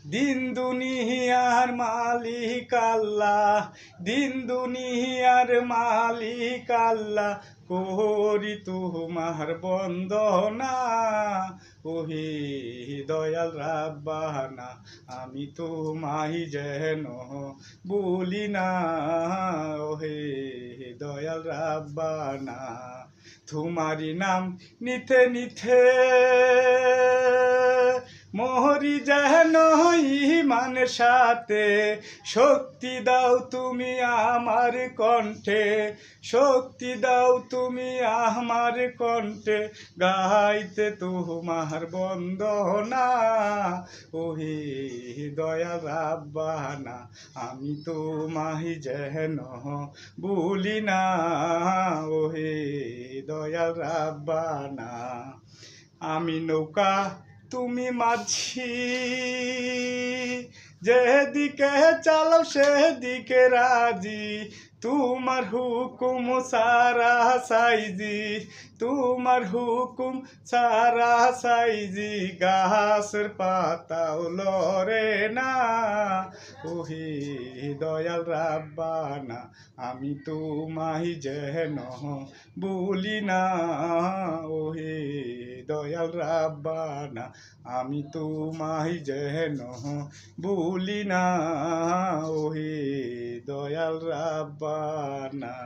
দিন দুনিয়ার মালিক আল্লাহ, দিন দুনিয়ার মালিক আল্লাহ, করি তোমার বন্দনা। ওহে দয়াল রাব্বানা, আমি তোমায় যেন বলি না। ওহে দয়াল রাব্বানা, তোমারি নাম নিতে নিতে মোহরি যেন ইমান সাথে। শক্তি দাও তুমি আমার কণ্ঠে, শক্তি দাও তুমি আমার কণ্ঠে, গাইতে তোমার বন্দনা। ওহে দয়া রাব্বানা, আমি তোমায় যেন ভুলি না। ওহে দয়া রাব্বানা, আমি নৌকা তুমি মাঝি, যেদিকে চালাও সেদিকে রাজি। তোমার হুকুম সারা সাইজি, তোমার হুকুম সারা সাইজি, গাছের পাতাও লড়ে না। ওহে দয়াল রাব্বানা, আমি তোমায় যেন বলি না। ওহে দয়াল রাব্বানা, আমি তোমায় যেন ভুলি না। ওহে দয়াল রাব্বানা।